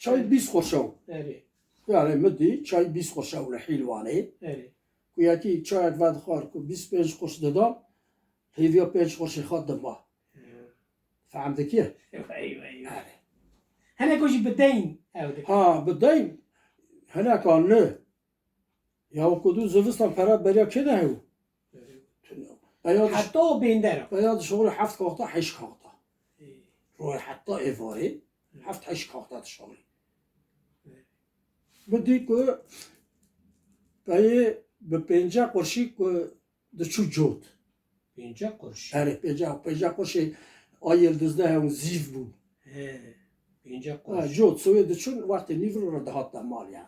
چای 20 قرشو اره یعنی مدی چای 20 قرشو لحیلوانه اره که یکی چای ود خور که 25 قرش دادم هیویا 5 قرش خود دما فهمت کیه؟ وای وای آره هنه کجی بدین او دکه ها بدیم هنه کان نه یا کدو زوستان پرات بریا که نه هو بیادش حتی بیندره بیاد شغل 7 کاختا 8 کاختا روی حتی ایواری 7 8 کاختا شغلی بدی که بایی به 50 قرشی که دچو جود اینجا قرش آره 50 قرشی آیل دزده هم زیف بود اینجا قرش جود سوی دچون وقتی نیور رو دهات مال یعنی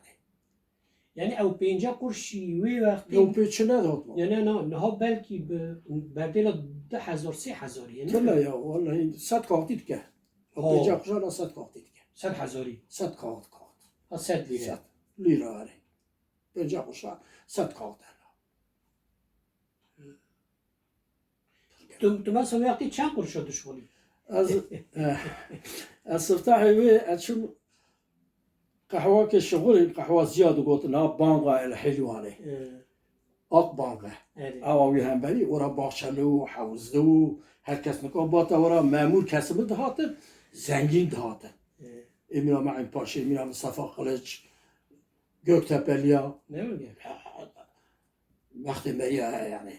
یعنی او 50 قرشی وی وقتی یو پیچه ندهات مال یعنی نه ها بلکی به بدل 10,000 3,000 یعنی تلا یا والله 100 کاختید که او 50 قرش را 100 کاختید که 100,000 100 کاخت ها 100 لیره 100 لیره آره 50 قرش را 100 کاخت تو مثلا وقتی چند قرش شد شغلی از سفتح وی اتشم قهوه که شغل قهوه زیاد گوت نه بانقا الحلوانه آق بانقا اوی هم بری ورا باخشلو حوزدو هر کس نکن باتا ورا مامور کسب دهاته زنگین دهاته امینا معین پاشه امینا مصطفى قلج گوکتپلیا نمیگه وقتی مریا یعنی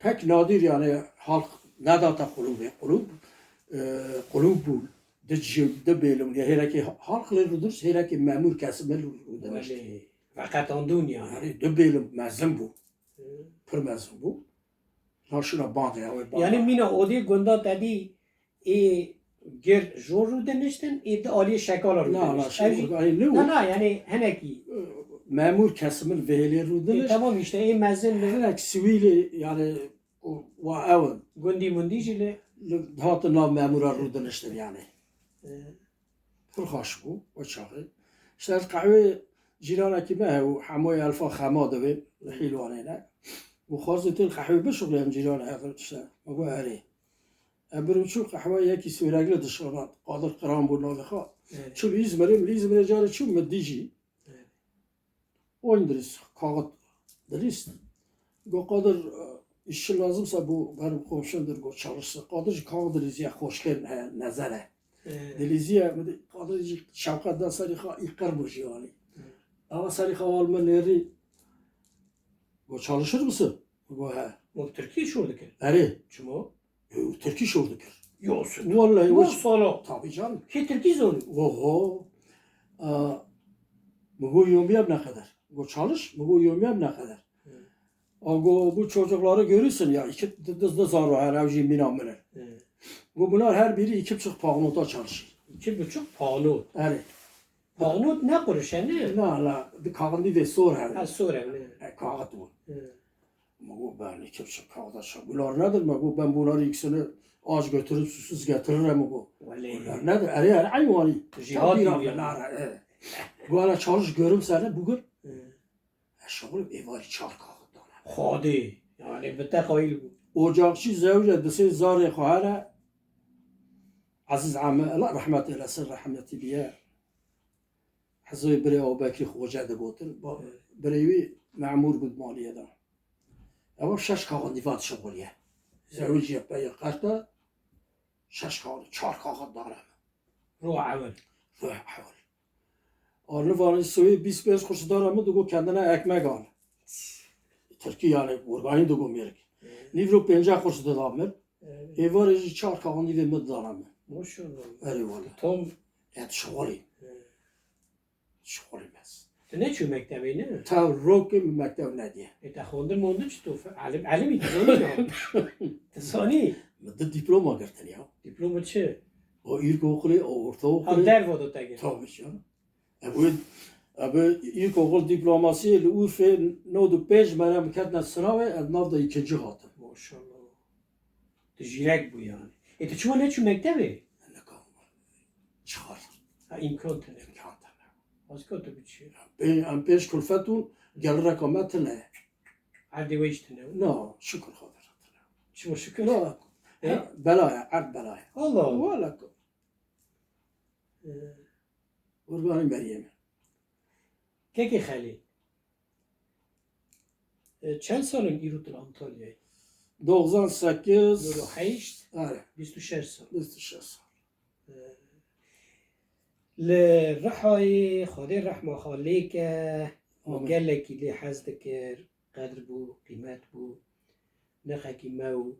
پک نادر یعنی حال نداتا قلوب بود ده بیلم یا هرکی حال خلی رو درست هرکی مامور کسب ملو رو داشت فقط آن دنیا آره ده بیلم مزن بود پر مزن بود ناشونا بانقی اوی بانقی یعنی مینا اودی گندا دادی ای گر جور رو دنشتن ای ده آلی شکالا رو نه نه دنشتن شو گاهی نو نه نه یعنی هنکی مامور کسب مل وهلی رو داشت تمام işte ای مزن هنک سویلی یعنی و اول گندی مندی جله هات نام مامورا رو داشتن یعنی پر خوش بود و چاقی اشتر قهوه جیرانه که به و حمای الفا خماده به حیلوانه نه و خواست تل قهوه بشغل هم جیرانه هفر اشتر مگو اره برم چون قهوه یکی سویرگل دشانات قادر قرام بود ناله خواه چون لیزمره جاره چون مدیجی oyun deriz, kağıt deriz. Go kadar işçi lazımsa bu benim komşumdur go çalışsın. Kadar kağıt deriz ya hoş geldin nazara. Deriz ya kadar şavkatdan sarıha ikar burcu yani. Ama sarıha alma neri go çalışır mısın? Go ha. o Türkiye şurada ki Eri. çumo Türkiye şuradadır. yolsun Vallahi bu o solo tabii canım. ki Türkiye zonu Oho. Bu yomyam ne kadar? Bu çalış, bu yomyam ne kadar? Bu çocukları görürsün ya, iki dızda zarı her evci minamını. Bunlar her biri 2,5 pound'a çalışır. 2,5 pahalı Evet. pahalı ne kuruş ne La, bir kağıdı ve sor her. ha sonra Kağıt bu. Bu ben 2,5 pound'a çalışır. Bunlar nedir? Ben bunları ikisini ağaç götürüp susuz getiririm bu. Bunlar nedir? Her hayvani. Cihad Bu ara çalış görüm seni bugün. Şoğlu evari çar kağıttan. خادی yani به تخیل Ocakçı zevce dese zar khara Aziz Amme Allah rahmet eylesin rahmeti biye. Hazır bire o Bekri Hoca da botin. Birevi memur bud maliyeden. Ama şaş kağıt divat şoğluya. Zevci yapaya qarta şaş kağıt çar kağıt dara. روح عمل Ruh hal. Arlı var soyu 25 kuruş daramı da kendine ekmek al. Türkiye yani organı da gömerek. Nivro 50 kuruş da damır. Evarı çar kağıt divat daramı. maşallah Eyvallah. tam Evet şoğlu. Şoğlu bas. ne çu mektebi ne Ta rokim mektep ne diye. ta خوندن مونده چطور علمی تزانی تزانی Mıdı diploma gertin ya. دیپلم چه O ilkokulu, o هم ortaokulu. در وادو تگه Tabii canım. Bu ilkokul diploması ile Urfa nodu 5 menem ketne sınavı navda ikinci hatım. maşallah تجیرک بو yani تو چما نه چو مکتبه Ne kalma. Çıkar. ha imkan tane Kağıtlar. az kötü bir şey Ben 5 kulfetun gel rekametine. عادي ويش تنو No, şükür haber. شو شكل No. Belaya, ard belaya. الله Valla. قربانی مریم که خلیل چند سالن ایروت الانتالیایی؟ 98 98 آره 26 سال 26 سال لرحای خاطر رحمه خالی که آمین. گلکی لی حزد کرد قدر بو قیمت بو نخکی مو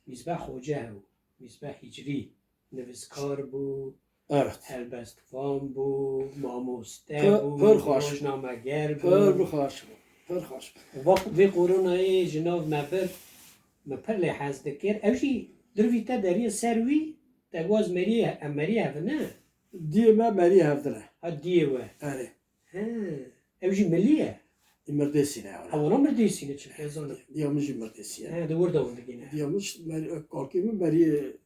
مصباح خوجه و مصباح هجری نویسکار بو Evet. هلبستوان بو ماموسته پر- بو پر خوش. روزنامه‌گر پر بو بخواش پر خوش وقت وی قرونای جناب مبر مپر لی حزد کرد اوشی دروی تا داری سروی تگواز مری هفنه diye me meri hevdire ها دیه و yani ها اوشی ملیه imerdesine yani اونا مردیسینه چه ازانه diyormuş imerdesiye ها دور داون دگینه diyormuş meri kalkayım meri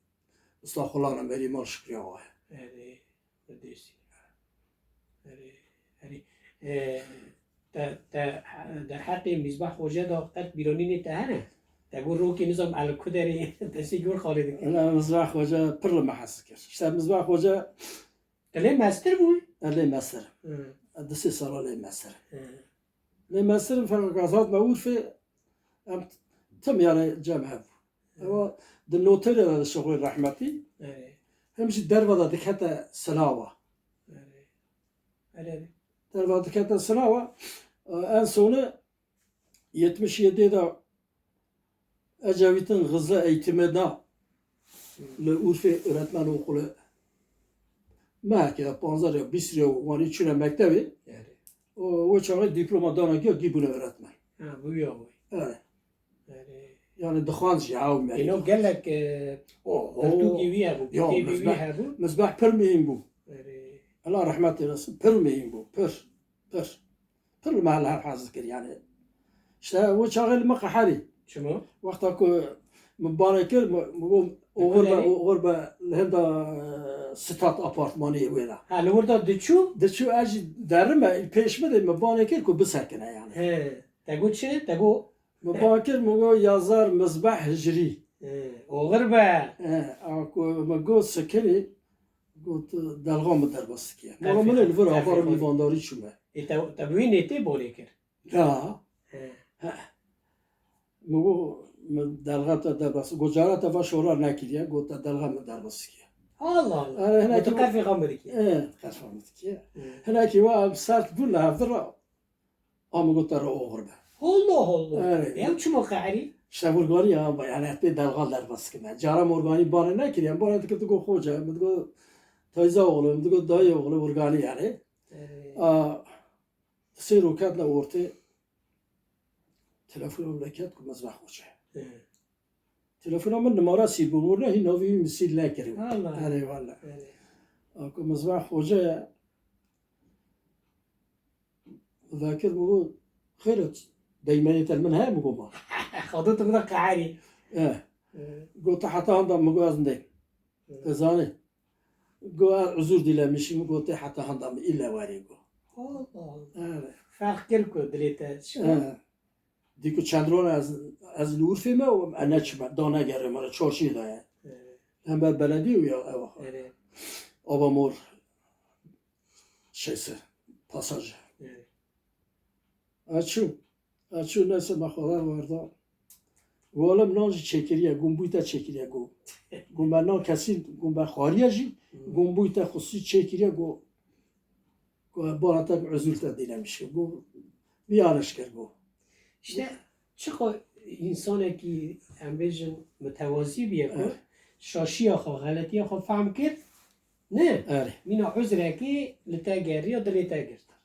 ıslahulana meri mal şükriye var اره مردیسینه اره اره در حق مصباح خوجه دا قد بیرونی نتهنه تقول روكي نظام على الكدري تسيجور خالد Öyle mızrak hoca pırlı mahası kır işte mızrak hoca تلي ماستر بوي le mesir disi sara le mesir le mesir fakat mevur fi em tam yani cemhev ama de noter ya şoğlu rahmeti hem şu dervada dikete sınava dervada dikete sınava en sonu 77'de Ecevit'in hızlı eğitimine Urfa öğretmen okulu Mehke'de panzar ya Bisriye var içine mektebi o çağı diploma dana ki bunu öğretmen. ها بويا بوي Evet. Yani dıkhanç ya o إنه meri. قال لك ترتوقي ويها بو يا كيفي مصباح. ويها بو Mezbah pır mühim bu. Allah rahmet eylesin. Pır mühim bu. Pır. Pır. Pır mahalle hazır yani. İşte o çağı mekahari. شنو؟ وقتا کو مبارکر مگم غربه لهندا ستات آپارتمانی ویلا ها لوردا دتشو؟ دچو اجی درمه پیشمه ده مبارکر کو بسکنه yani ها تقول شنو؟ تقول مبارکر مگو یازار مصباح هجری وغربة اكو مگو سکنی قلت دلغام درباس کیه مگو من الفر آبار میوانداری شومه تبوين نتي بوليكر لا مگو دلغات درباس گجارات و شورا نکیه گفت دلغام درباس کیه الله الله متكفي غمرك قفهمت كيف هناك واحد صارت بولا هذرا قام قلت له غربة الله الله Evet. يا شو مقعري işte Morgani ya yani hep dalgalar baskı. Cara Morgani bana ne ki yani bana tıkıtı ko hoca, mıdıko teyze oğlu, mıdıko dayı oğlu Morgani yani. Seyirokatla orta telefonu lekat kumazbah hoca. Telefonumun numarası bu burada hi novi misil ne kiriyor. Allah Yani valla. Kumazbah hoca ذاكر بقول خيرت دايما يتلمن هاي مقوما خضت من قعري قلت حتى هندا مقواز ندي تزاني قول عذور dilemişim قلت حتى هندا إلا واري قول الله فرق كركو دليتا شو دیکو چندران از لورفی ما و انا چما دانه گره مرا چارشی داره هم بر بلدی و یا آبا مور شیسه پاساج açu neyse bakhalar vardı. Oğlum nanji çekiriye, gumbuyta çekiriye go. Gumba nan kesin gumba khariye ji, gumbuyta khususi çekiriye go. Go barata üzülta dilemiş. Go bir arışker go. İşte çıkı insana ki emrejin mütevazi bir yakı, şaşiya xo, galatiya xo fahm kir, ne? Evet. Mina üzre ki lita geri ya da lita girtar.